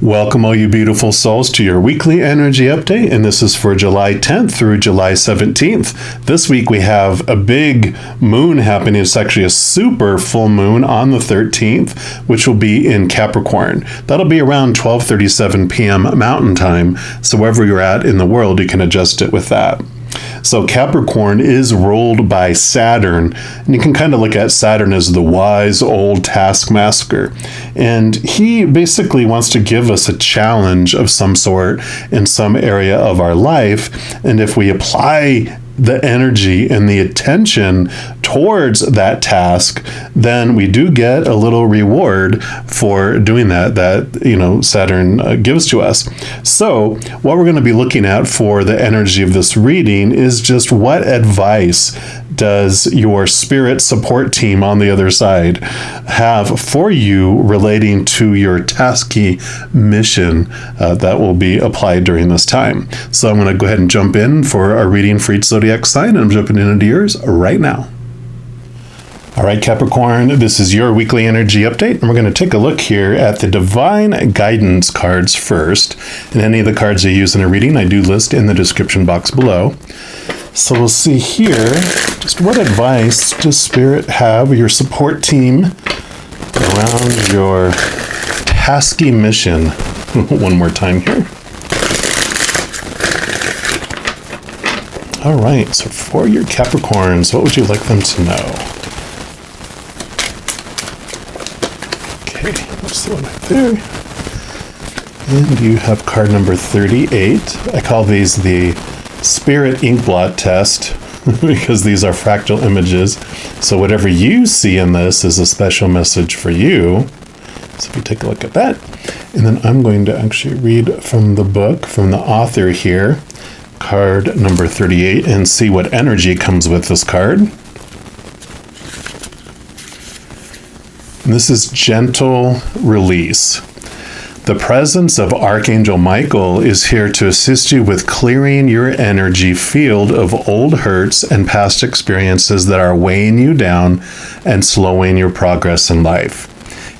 Welcome, all you beautiful souls, to your weekly energy update, and this is for July 10th through July 17th. This week we have a big moon happening. It's actually a super full moon on the 13th, which will be in Capricorn. That'll be around 12:37 p.m. Mountain Time, so wherever you're at in the world, you can adjust it with that. So Capricorn is ruled by Saturn, and you can kind of look at Saturn as the wise old taskmaster. And he basically wants to give us a challenge of some sort in some area of our life. And if we apply the energy and the attention towards that task, then we do get a little reward for doing that Saturn gives to us. So what we're going to be looking at for the energy of this reading is just what advice does your spirit support team on the other side have for you relating to your tasky mission that will be applied during this time. So I'm going to go ahead and jump in for our reading for each zodiac sign, and I'm jumping into yours right now. All right, Capricorn, this is your weekly energy update, and we're going to take a look here at the Divine Guidance cards first. And any of the cards I use in a reading, I do list in the description box below. So we'll see here, just what advice does Spirit have, your support team, around your tasky mission. One more time here. All right, so for your Capricorns, what would you like them to know? Okay, that's the one right there. And you have card number 38. I call these the Spirit ink blot test because these are fractal images. So whatever you see in this is a special message for you. So if you take a look at that, and then I'm going to actually read from the book, from the author here, card number 38, and see what energy comes with this card. And this is gentle release. The presence of Archangel Michael is here to assist you with clearing your energy field of old hurts and past experiences that are weighing you down and slowing your progress in life.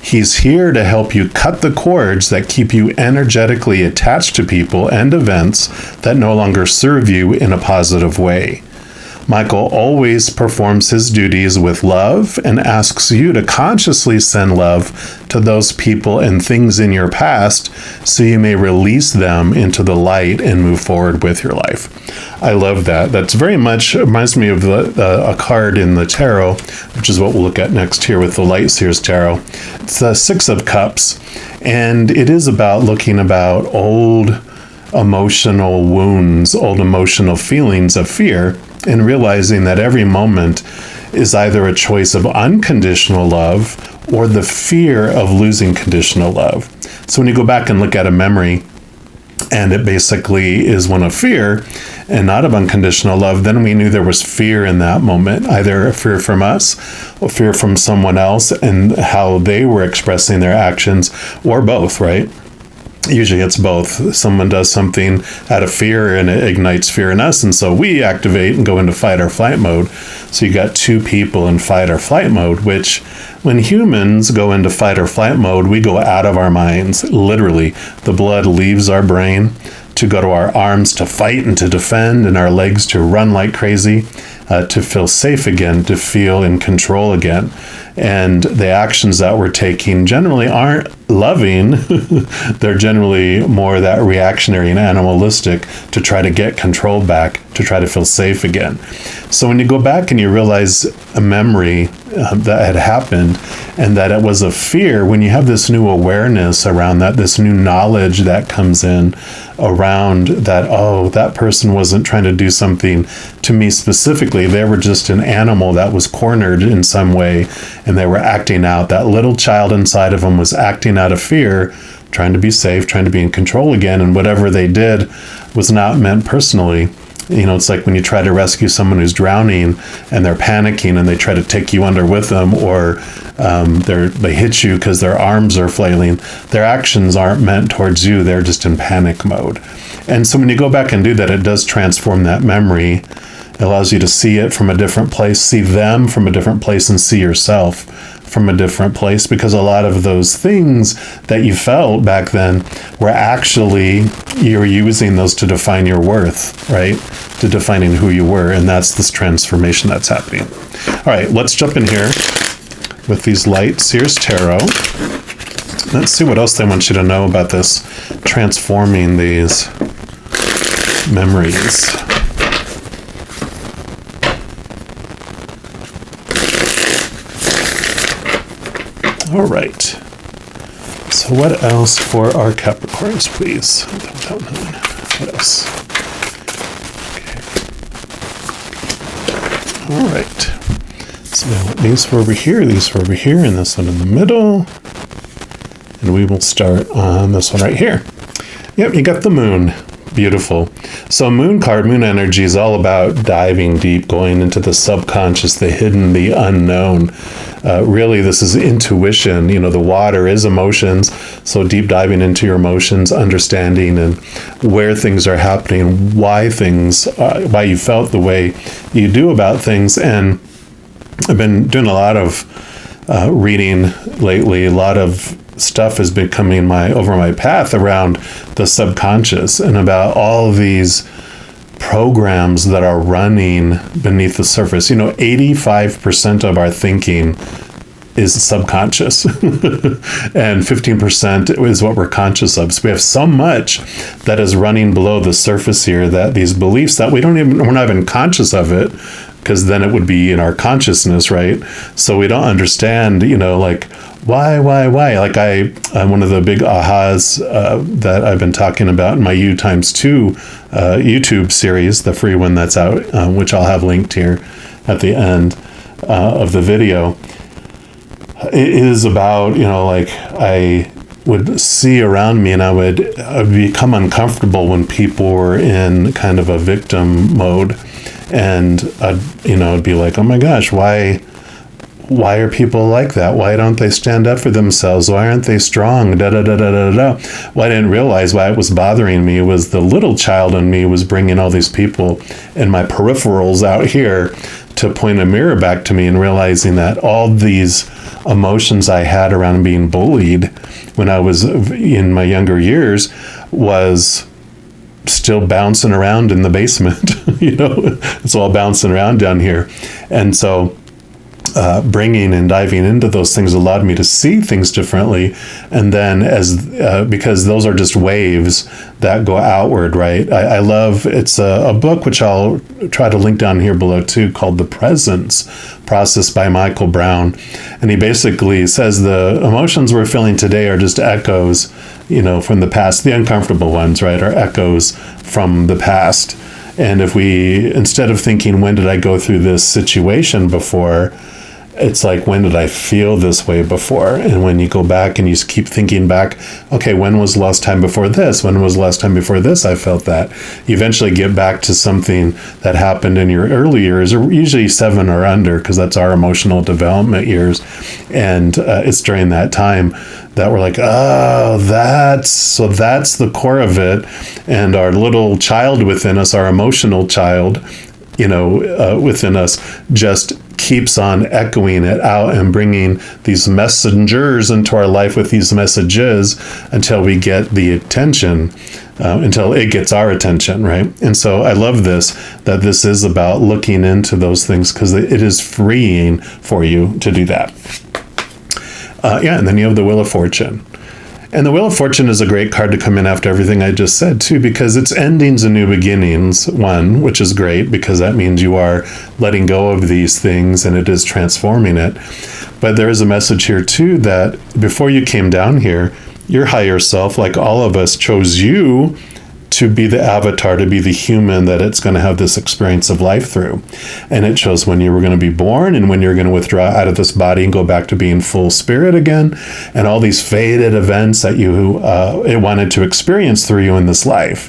He's here to help you cut the cords that keep you energetically attached to people and events that no longer serve you in a positive way. Michael always performs his duties with love and asks you to consciously send love to those people and things in your past so you may release them into the light and move forward with your life. I love that. That's very much reminds me of a card in the tarot, which is what we'll look at next here with the Light Seers Tarot. It's the Six of Cups, and it is about looking about old emotional wounds, old emotional feelings of fear, and realizing that every moment is either a choice of unconditional love or the fear of losing conditional love. So when you go back and look at a memory and it basically is one of fear and not of unconditional love, then we knew there was fear in that moment, either a fear from us or fear from someone else and how they were expressing their actions, or both, right? Usually it's both. Someone does something out of fear and it ignites fear in us, and so we activate and go into fight or flight mode. So you got two people in fight or flight mode, which when humans go into fight or flight mode, we go out of our minds. Literally, the blood leaves our brain to go to our arms to fight and to defend, and our legs to run like crazy, to feel safe again, to feel in control again. And the actions that we're taking generally aren't loving. They're generally more that reactionary and animalistic to try to get control back, to try to feel safe again. So when you go back and you realize a memory that had happened and that it was a fear, when you have this new awareness around that, this new knowledge that comes in around that, oh, that person wasn't trying to do something to me specifically. They were just an animal that was cornered in some way, and they were acting out. That little child inside of them was acting out of fear, trying to be safe, trying to be in control again, and whatever they did was not meant personally. You know, it's like when you try to rescue someone who's drowning and they're panicking and they try to take you under with them, or they hit you because their arms are flailing. Their actions aren't meant towards you. They're just in panic mode. And so when you go back and do that, it does transform that memory. It allows you to see it from a different place, see them from a different place, and see yourself from a different place, because a lot of those things that you felt back then were actually, you're using those to define your worth, right? To defining who you were. And that's this transformation that's happening. All right, let's jump in here with these lights. Here's tarot. Let's see what else they want you to know about this transforming these memories. All right. So what else for our Capricorns, please? Without knowing. What else? Okay. All right. So now these were over here, these were over here, and this one in the middle. And we will start on this one right here. Yep, you got the moon. Beautiful. So moon card, moon energy is all about diving deep, going into the subconscious, the hidden, the unknown. Really, this is intuition. You know, the water is emotions. So deep diving into your emotions, understanding and where things are happening, why why you felt the way you do about things. And I've been doing a lot of reading lately. A lot of stuff has been coming over my path around the subconscious and about all of these programs that are running beneath the surface. You know, 85% of our thinking is subconscious and 15% is what we're conscious of. So we have so much that is running below the surface here, that these beliefs that we're not even conscious of it, because then it would be in our consciousness, right? So we don't understand, you know, like, why? Like one of the big ahas that I've been talking about in my U times 2 YouTube series, the free one that's out, which I'll have linked here at the end of the video, it is about, you know, like I would see around me and I'd become uncomfortable when people were in kind of a victim mode. And it'd be like, oh my gosh, why are people like that? Why don't they stand up for themselves? Why aren't they strong? Well, I didn't realize why it was bothering me was the little child in me was bringing all these people and my peripherals out here to point a mirror back to me, and realizing that all these emotions I had around being bullied when I was in my younger years was still bouncing around in the basement. You know, it's all bouncing around down here. And so bringing and diving into those things allowed me to see things differently. And then because those are just waves that go outward, right? I love, it's a book which I'll try to link down here below too, called The Presence Process by Michael Brown. And he basically says the emotions we're feeling today are just echoes, you know, from the past. The uncomfortable ones, right, are echoes from the past. And if we, instead of thinking, when did I go through this situation before, it's like, when did I feel this way before? And when you go back and you keep thinking back, okay, when was the last time before this? When was the last time before this I felt that? You eventually get back to something that happened in your early years, or usually 7 or under, because that's our emotional development years. And it's during that time that we're like, oh, that's the core of it. And our little child within us, our emotional child, you know, within us, just keeps on echoing it out and bringing these messengers into our life with these messages until we get the attention, until it gets our attention, right? And so I love this, that this is about looking into those things, because it is freeing for you to do that. And then you have the Wheel of Fortune. And the Wheel of Fortune is a great card to come in after everything I just said, too, because it's endings and new beginnings, one, which is great, because that means you are letting go of these things and it is transforming it. But there is a message here, too, that before you came down here, your higher self, like all of us, chose you to be the avatar, to be the human that it's going to have this experience of life through. And it shows when you were going to be born and when you're going to withdraw out of this body and go back to being full spirit again, and all these fated events that it wanted to experience through you in this life.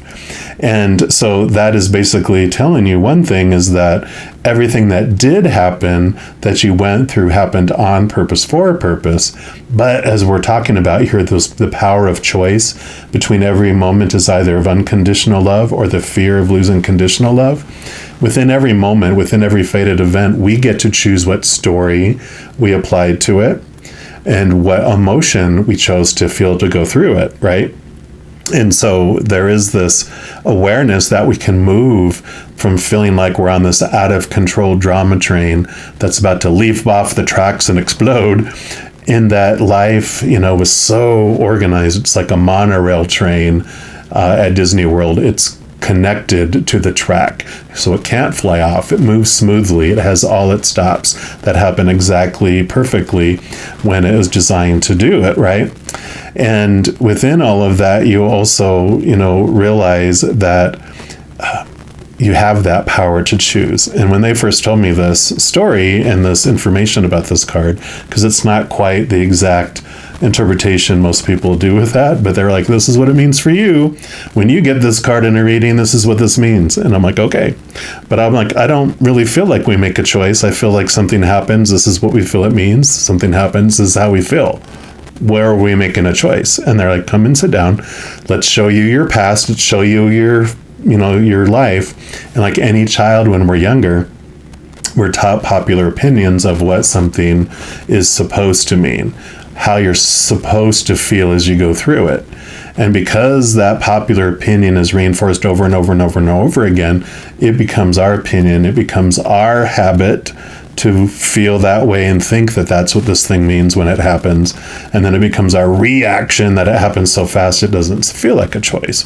And so that is basically telling you one thing, is that everything that did happen that you went through happened on purpose, for a purpose. But as we're talking about here, the power of choice between every moment is either of unconditional love or the fear of losing conditional love. Within every moment, within every fated event, we get to choose what story we apply to it. and what emotion we chose to feel to go through it, right? And so there is this awareness that we can move from feeling like we're on this out of control drama train that's about to leap off the tracks and explode, in that life, was so organized. It's like a monorail train at Disney World. It's connected to the track, so it can't fly off. It moves smoothly. It has all its stops that happen exactly perfectly when it was designed to do it, right? And within all of that, you also, realize that you have that power to choose. And when they first told me this story and this information about this card, because it's not quite the exact interpretation most people do with that, but they're like, this is what it means for you. When you get this card in a reading, this is what this means. And I'm like, okay. But I'm like, I don't really feel like we make a choice. I feel like something happens. This is what we feel it means. Something happens. This is how we feel. Where are we making a choice? And they're like, come and sit down. Let's show you your past. Let's show you your life. And like any child, when we're younger, we're taught popular opinions of what something is supposed to mean, how you're supposed to feel as you go through it. And because that popular opinion is reinforced over and over and over and over again, it becomes our opinion. It becomes our habit to feel that way and think that that's what this thing means when it happens. And then it becomes our reaction that it happens so fast it doesn't feel like a choice.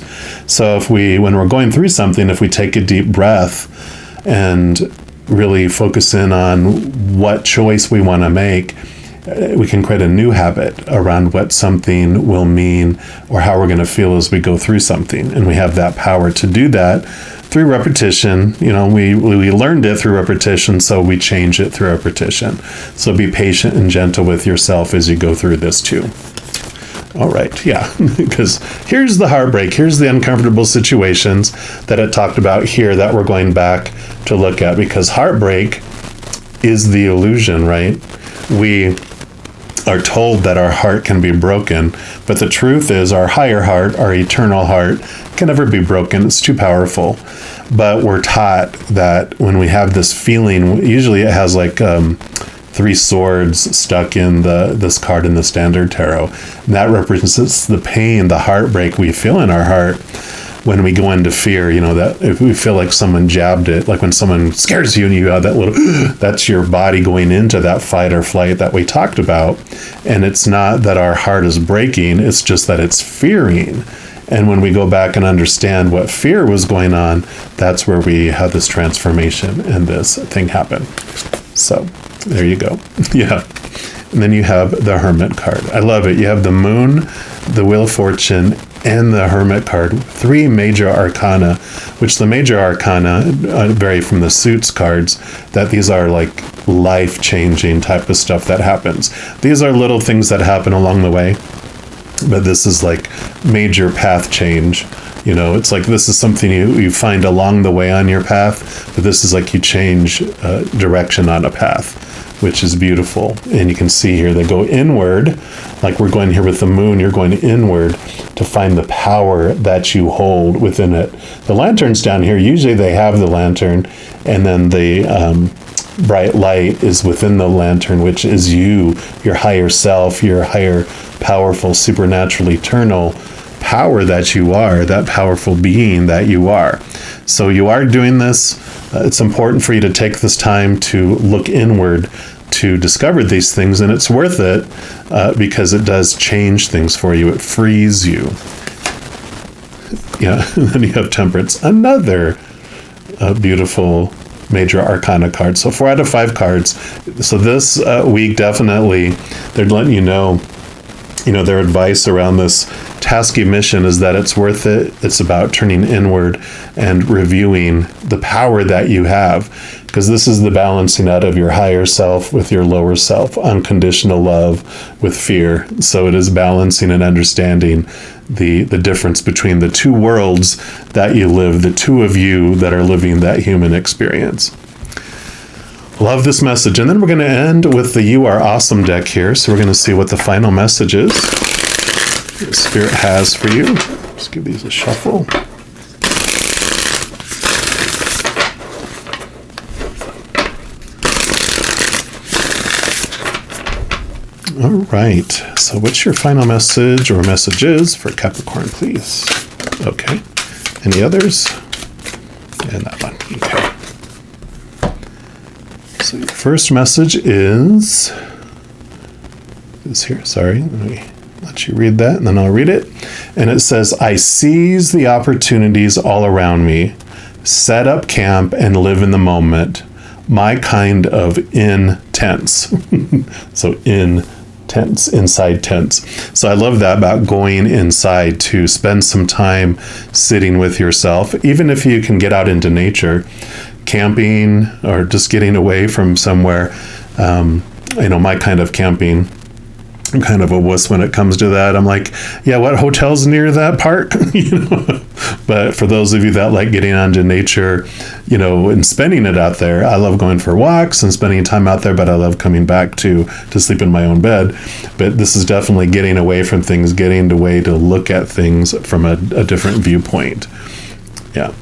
So when we're going through something, if we take a deep breath and really focus in on what choice we want to make, we can create a new habit around what something will mean or how we're going to feel as we go through something. And we have that power to do that through repetition. We learned it through repetition, so we change it through repetition. So be patient and gentle with yourself as you go through this too. All right, yeah, because here's the heartbreak. Here's the uncomfortable situations that it talked about here that we're going back to look at, because heartbreak is the illusion, right? We are told that our heart can be broken, but the truth is our higher heart, our eternal heart, can never be broken. It's too powerful. But we're taught that when we have this feeling, usually it has like 3 swords stuck in this card in the Standard Tarot. And that represents the pain, the heartbreak we feel in our heart when we go into fear, that if we feel like someone jabbed it, like when someone scares you and you have that little, that's your body going into that fight or flight that we talked about. And it's not that our heart is breaking, it's just that it's fearing. And when we go back and understand what fear was going on, that's where we have this transformation and this thing happen. So there you go. Yeah. And then you have the Hermit card. I love it. You have the Moon, the Wheel of Fortune, and the Hermit card. 3 major arcana, which the major arcana vary from the suits cards, that these are like life-changing type of stuff that happens. These are little things that happen along the way, but this is like major path change. It's like this is something you find along the way on your path, but this is like you change direction on a path, which is beautiful. And you can see here they go inward, like we're going here with the Moon, you're going inward to find the power that you hold within it. The lantern's down here. Usually they have the lantern, and then the bright light is within the lantern, which is you, your higher self, your higher, powerful, supernatural, eternal power that you are, that powerful being that you are. So you are doing this. It's important for you to take this time to look inward to discover these things, and it's worth it because it does change things for you. It frees you. Yeah, and then you have Temperance, another beautiful major arcana card. So 4 out of 5 cards. So this week, definitely, they're letting you know, their advice around this tasky mission is that it's worth it. It's about turning inward and reviewing the power that you have, because this is the balancing out of your higher self with your lower self, unconditional love with fear. So it is balancing and understanding the difference between the 2 worlds that you live, the 2 of you that are living that human experience. Love this message. And then we're going to end with the You Are Awesome deck here. So we're going to see what the final message is Spirit has for you. Just give these a shuffle. All right. So what's your final message or messages for Capricorn, please? Okay. Any others? And that one. Okay. So your first message is here. Sorry. Let me let you read that and then I'll read it. And it says, I seize the opportunities all around me, set up camp and live in the moment. My kind of intense. So intense, inside tense. So I love that about going inside to spend some time sitting with yourself, even if you can get out into nature, camping or just getting away from somewhere. My kind of camping, I'm kind of a wuss when it comes to that. I'm like, yeah, what hotel's near that park? But for those of you that like getting onto nature, and spending it out there, I love going for walks and spending time out there, but I love coming back to sleep in my own bed. But this is definitely getting away from things, getting away to look at things from a different viewpoint. Yeah.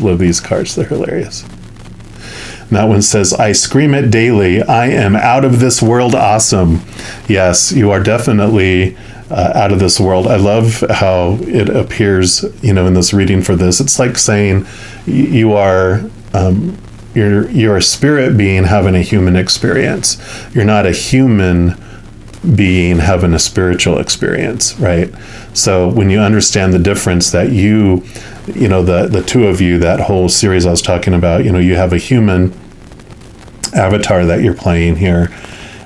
Love these cards. They're hilarious. And that one says, I scream it daily. I am out of this world awesome. Yes, you are definitely out of this world. I love how it appears, in this reading for this. It's like saying you are, you're a spirit being having a human experience. You're not a human being having a spiritual experience, right? So when you understand the difference that the two of you, that whole series I was talking about, you have a human avatar that you're playing here,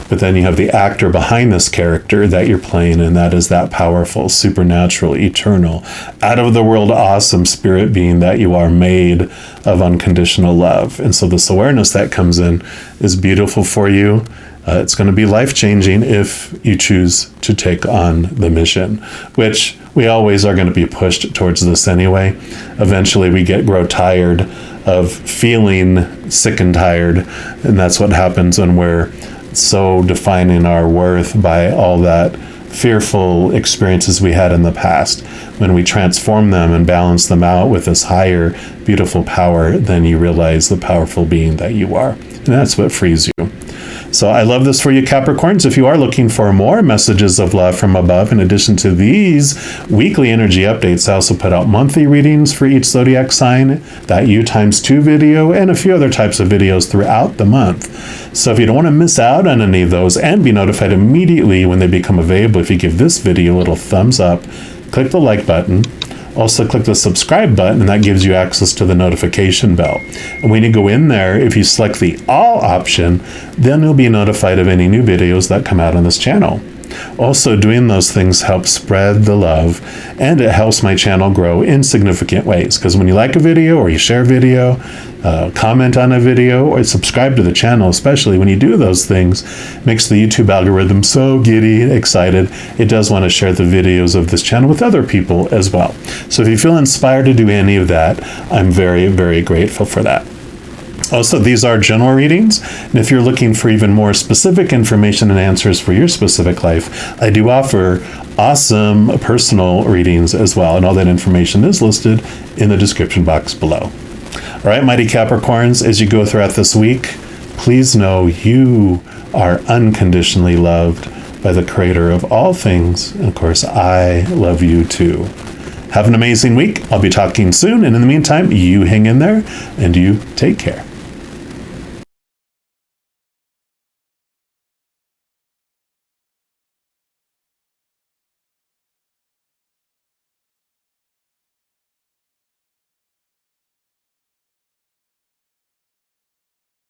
but then you have the actor behind this character that you're playing, and that is that powerful, supernatural, eternal, out of the world, awesome spirit being that you are, made of unconditional love. And so this awareness that comes in is beautiful for you. It's going to be life-changing if you choose to take on the mission, which we always are going to be pushed towards this anyway. Eventually we grow tired of feeling sick and tired, and that's what happens when we're so defining our worth by all that fearful experiences we had in the past. When we transform them and balance them out with this higher, beautiful power, then you realize the powerful being that you are. And that's what frees you. So I love this for you, Capricorns. If you are looking for more messages of love from above, in addition to these weekly energy updates, I also put out monthly readings for each zodiac sign, that U times 2 video, and a few other types of videos throughout the month. So if you don't want to miss out on any of those and be notified immediately when they become available, if you give this video a little thumbs up, click the like button. Also click the subscribe button, and that gives you access to the notification bell. And when you go in there, if you select the all option, then you'll be notified of any new videos that come out on this channel. Also, doing those things helps spread the love, and it helps my channel grow in significant ways. Because when you like a video or you share a video, comment on a video, or subscribe to the channel, especially when you do those things, it makes the YouTube algorithm so giddy, excited. It does want to share the videos of this channel with other people as well. So if you feel inspired to do any of that, I'm very, very grateful for that. Also, these are general readings, and if you're looking for even more specific information and answers for your specific life, I do offer awesome personal readings as well, and all that information is listed in the description box below. All right, mighty Capricorns, as you go throughout this week, please know you are unconditionally loved by the Creator of all things, and of course, I love you too. Have an amazing week. I'll be talking soon, and in the meantime, you hang in there, and you take care.